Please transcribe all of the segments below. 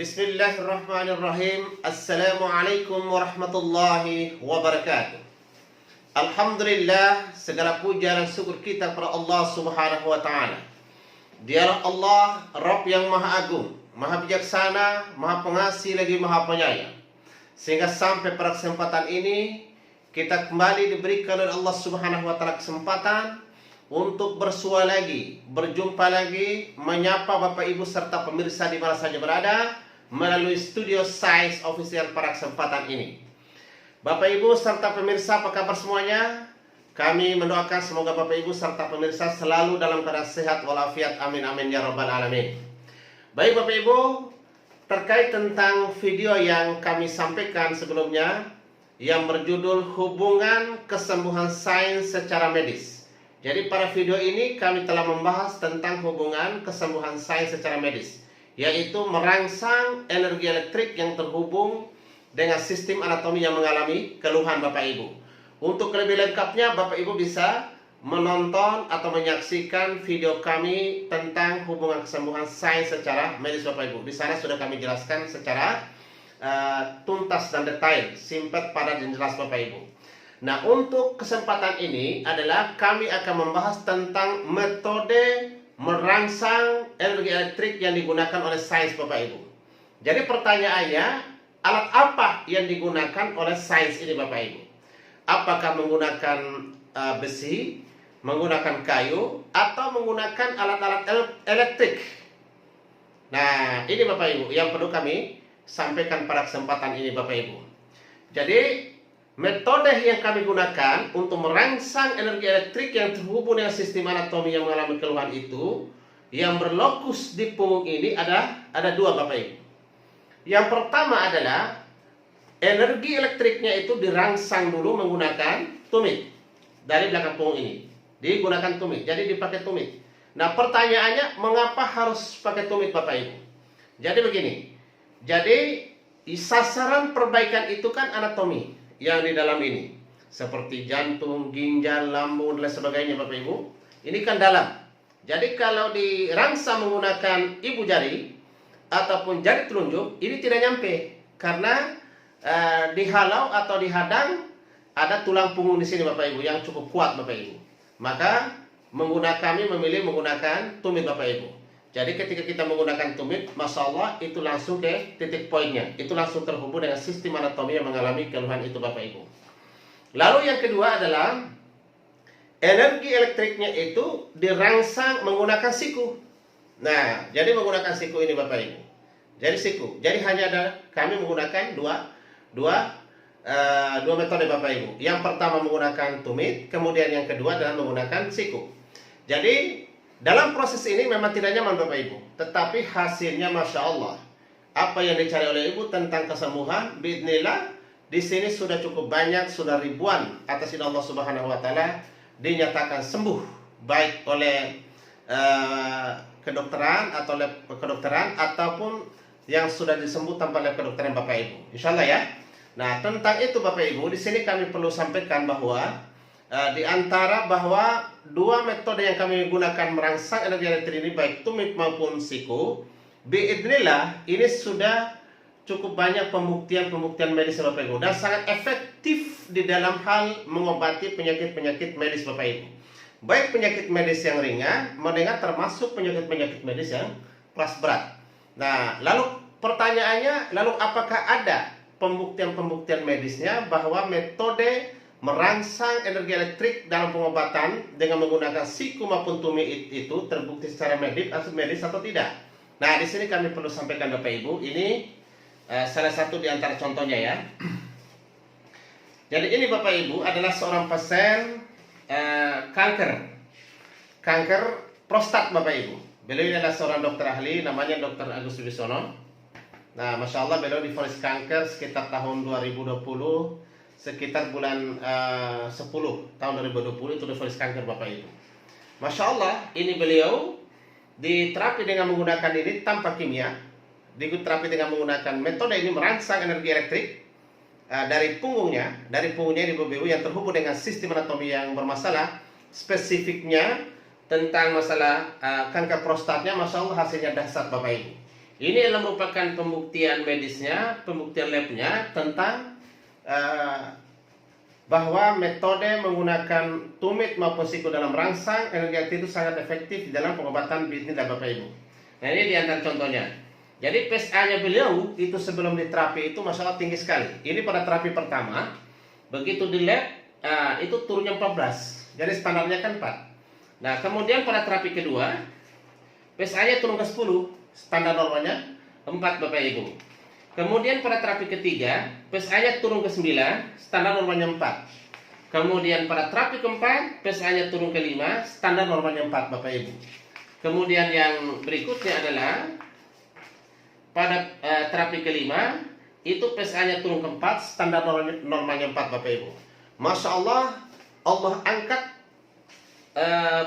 Bismillahirrahmanirrahim. Assalamualaikum warahmatullahi wabarakatuh. Alhamdulillah, segala puja dan syukur kita kepada Allah Subhanahu wa taala. Dialah Allah, Rabb yang Maha Agung, Maha Bijaksana, Maha Pengasih lagi Maha Penyayang. Sehingga sampai pada kesempatan ini kita kembali diberikan oleh Allah Subhanahu wa taala kesempatan untuk bersua lagi, berjumpa lagi, menyapa Bapak Ibu serta pemirsa di mana saja berada melalui studio Science Official pada kesempatan ini. Bapak Ibu serta pemirsa, apa kabar semuanya? Kami mendoakan semoga Bapak Ibu serta pemirsa selalu dalam keadaan sehat walafiat, amin amin ya rabbal alamin. Baik Bapak Ibu, terkait tentang video yang kami sampaikan sebelumnya yang berjudul hubungan kesembuhan sains secara medis. Jadi pada video ini kami telah membahas tentang hubungan kesembuhan sains secara medis, yaitu merangsang energi elektrik yang terhubung dengan sistem anatomi yang mengalami keluhan Bapak Ibu. Untuk lebih lengkapnya Bapak Ibu bisa menonton atau menyaksikan video kami tentang hubungan kesembuhan sains secara medis Bapak Ibu. Di sana sudah kami jelaskan secara tuntas dan detail, singkat, padat dan jelas Bapak Ibu. Nah, untuk kesempatan ini adalah kami akan membahas tentang metode merangsang energi elektrik yang digunakan oleh sains Bapak Ibu. Jadi pertanyaannya, alat apa yang digunakan oleh sains ini Bapak Ibu? Apakah menggunakan besi, menggunakan kayu, atau menggunakan alat-alat elektrik? Nah, ini Bapak Ibu yang perlu kami sampaikan pada kesempatan ini Bapak Ibu. Jadi metode yang kami gunakan untuk merangsang energi elektrik yang terhubung dengan sistem anatomi yang mengalami keluhan itu, yang berlokus di punggung ini ada dua Bapak Ibu. Yang pertama adalah energi elektriknya itu dirangsang dulu menggunakan tumit. Dari belakang punggung ini digunakan tumit, jadi dipakai tumit. Nah pertanyaannya, mengapa harus pakai tumit Bapak Ibu? Jadi begini, jadi sasaran perbaikan itu kan anatomi yang di dalam ini, seperti jantung, ginjal, lambung dan lain sebagainya Bapak Ibu. Ini kan dalam. Jadi kalau dirangsang menggunakan ibu jari ataupun jari telunjuk, ini tidak nyampe karena dihalau atau dihadang ada tulang punggung di sini Bapak Ibu yang cukup kuat Bapak Ibu. Maka kami memilih menggunakan tumit Bapak Ibu. Jadi ketika kita menggunakan tumit, Masya Allah, itu langsung ke titik poinnya. Itu langsung terhubung dengan sistem anatomi yang mengalami keluhan itu Bapak Ibu. Lalu yang kedua adalah energi elektriknya itu dirangsang menggunakan siku. Nah, jadi menggunakan siku ini Bapak Ibu. Jadi siku. Jadi hanya kami menggunakan dua metode Bapak Ibu. Yang pertama menggunakan tumit, kemudian yang kedua adalah menggunakan siku. Jadi dalam proses ini memang tidak nyaman Bapak Ibu, tetapi hasilnya Masya Allah. Apa yang dicari oleh Ibu tentang kesembuhan, biidznillah, di sini sudah cukup banyak, sudah ribuan atas izin Allah Subhanahu wa taala dinyatakan sembuh, baik oleh kedokteran atau lab kedokteran ataupun yang sudah disembuh tanpa lab kedokteran Bapak Ibu. Insyaallah ya. Nah, tentang itu Bapak Ibu, di sini kami perlu sampaikan bahwa di antara bahwa dua metode yang kami gunakan merangsang energi elektrik ini, baik tumit maupun siku, biidznillah ini sudah cukup banyak pembuktian medis Bapak Ibu, dan sangat efektif di dalam hal mengobati penyakit-penyakit medis Bapak Ibu, baik penyakit medis yang ringan mendengar termasuk penyakit-penyakit medis yang kelas berat. Nah, lalu pertanyaannya, lalu apakah ada pembuktian medisnya bahwa metode merangsang energi elektrik dalam pengobatan dengan menggunakan siku maupun tumit itu terbukti secara medis atau tidak? Nah, di sini kami perlu sampaikan Bapak Ibu, ini salah satu di antara contohnya ya. Jadi ini Bapak Ibu adalah seorang pasien kanker prostat Bapak Ibu. Beliau ini adalah seorang dokter ahli, namanya Dr. Agus Wibisono. Nah, Masya Allah, beliau divonis kanker sekitar tahun 2020, sekitar bulan 10 tahun 2020 itu divonis kanker Bapak Ibu. Masya Allah, ini beliau diterapi dengan menggunakan ini tanpa kimia, diterapi dengan menggunakan metode ini merangsang energi elektrik dari punggungnya di Bapak Ibu yang terhubung dengan sistem anatomi yang bermasalah. Spesifiknya tentang masalah kanker prostatnya, Masya Allah hasilnya dahsyat Bapak Ibu. Ini adalah merupakan pembuktian medisnya, pembuktian labnya tentang bahwa metode menggunakan tumit maupun siku dalam rangsang energi aktif itu sangat efektif di dalam pengobatan bismillah Bapak Ibu. Nah, ini diantara contohnya. Jadi PSA-nya beliau itu sebelum diterapi itu masalah tinggi sekali. Ini pada terapi pertama, begitu di lab itu turunnya 14. Jadi standarnya kan 4. Nah, kemudian pada terapi kedua, PSA-nya turun ke 10, standar normalnya 4 Bapak Ibu. Kemudian pada terapi ketiga, PSA-nya turun ke 9, standar normalnya 4. Kemudian pada terapi keempat, PSA-nya turun ke 5, standar normalnya 4 Bapak Ibu. Kemudian yang berikutnya adalah pada terapi kelima, itu PSA-nya turun ke 4, standar normalnya 4 Bapak Ibu. Masya Allah, Allah angkat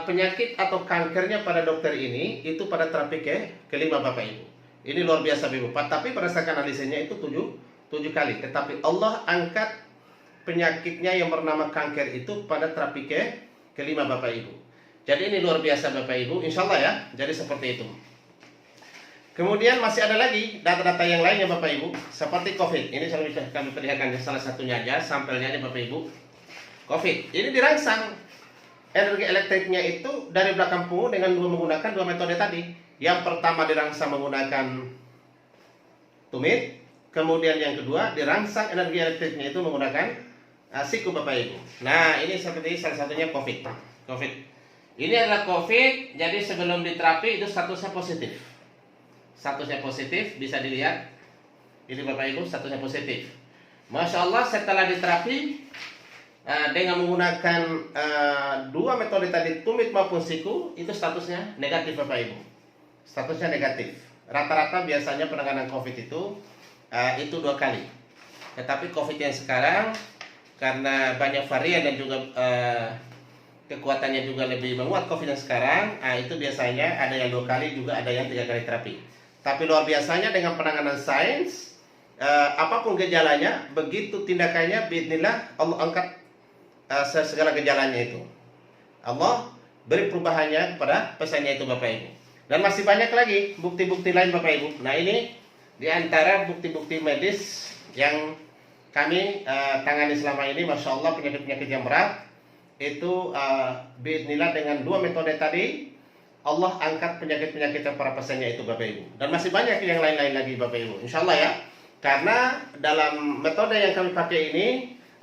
penyakit atau kankernya pada dokter ini itu pada terapi kelima Bapak Ibu. Ini luar biasa Bapak Ibu. Tapi berdasarkan analisisnya itu 7 kali. Tetapi Allah angkat penyakitnya yang bernama kanker itu pada terapi kelima Bapak Ibu. Jadi ini luar biasa Bapak Ibu. Insya Allah ya. Jadi seperti itu. Kemudian masih ada lagi data-data yang lainnya Bapak Ibu. Seperti COVID. Ini kami perlihatkan salah satunya aja. Sampelnya aja Bapak Ibu. COVID. Ini dirangsang. Energi elektriknya itu dari belakang punggung dengan menggunakan 2 metode tadi. Yang pertama dirangsang menggunakan tumit, kemudian yang kedua dirangsang energi elektriknya itu menggunakan siku Bapak Ibu. Nah, ini seperti salah satunya COVID. Ini adalah COVID, jadi sebelum diterapi itu statusnya positif. Statusnya positif, bisa dilihat. Ini Bapak Ibu, statusnya positif. Masya Allah, setelah diterapi dengan menggunakan 2 metode tadi, tumit maupun siku, itu statusnya negatif Bapak Ibu. Statusnya negatif. Rata-rata biasanya penanganan COVID itu 2 kali. Tetapi COVID yang sekarang karena banyak varian dan juga kekuatannya juga lebih menguat COVID yang sekarang, itu biasanya ada yang 2 kali, juga ada yang 3 kali terapi. Tapi luar biasanya dengan penanganan sains, apapun gejalanya, begitu tindakannya, bismillah Allah angkat segala gejalanya itu. Allah beri perubahannya kepada pesannya itu Bapak Ibu. Dan masih banyak lagi bukti-bukti lain Bapak Ibu. Nah, ini diantara bukti-bukti medis yang kami tangani selama ini. Masya Allah, penyakit-penyakit yang berat itu bismillah dengan 2 metode tadi Allah angkat penyakit-penyakit para pasiennya itu Bapak Ibu. Dan masih banyak yang lain-lain lagi Bapak Ibu. Insya Allah ya. Karena dalam metode yang kami pakai ini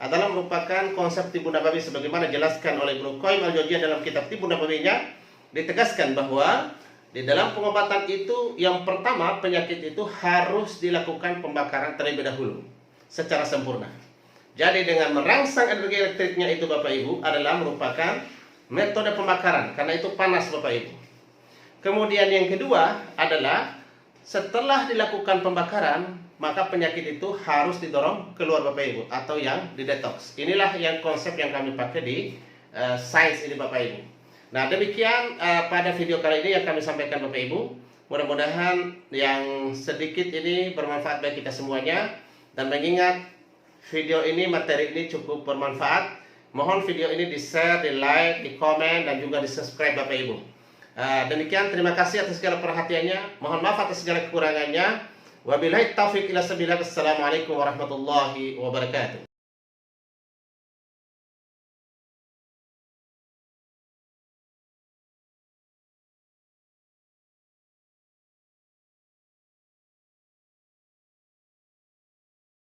adalah merupakan konsep tibu nabawi sebagaimana dijelaskan oleh Ibnu Qayyim al-Jauziyah dalam kitab Tibu Nabawinya. Ditegaskan bahwa di dalam pengobatan itu yang pertama penyakit itu harus dilakukan pembakaran terlebih dahulu secara sempurna. Jadi dengan merangsang energi elektriknya itu Bapak Ibu adalah merupakan metode pembakaran karena itu panas Bapak Ibu. Kemudian yang kedua adalah setelah dilakukan pembakaran maka penyakit itu harus didorong keluar Bapak Ibu atau yang didetoks. Inilah yang konsep yang kami pakai di sains ini Bapak Ibu. Nah, demikian pada video kali ini yang kami sampaikan Bapak Ibu. Mudah-mudahan yang sedikit ini bermanfaat bagi kita semuanya. Dan mengingat video ini, materi ini cukup bermanfaat, mohon video ini di-share, di-like, di-komen, dan juga di-subscribe Bapak Ibu. Demikian, terima kasih atas segala perhatiannya. Mohon maaf atas segala kekurangannya. Wabillahi taufiq ila sabillah. Assalamualaikum warahmatullahi wabarakatuh.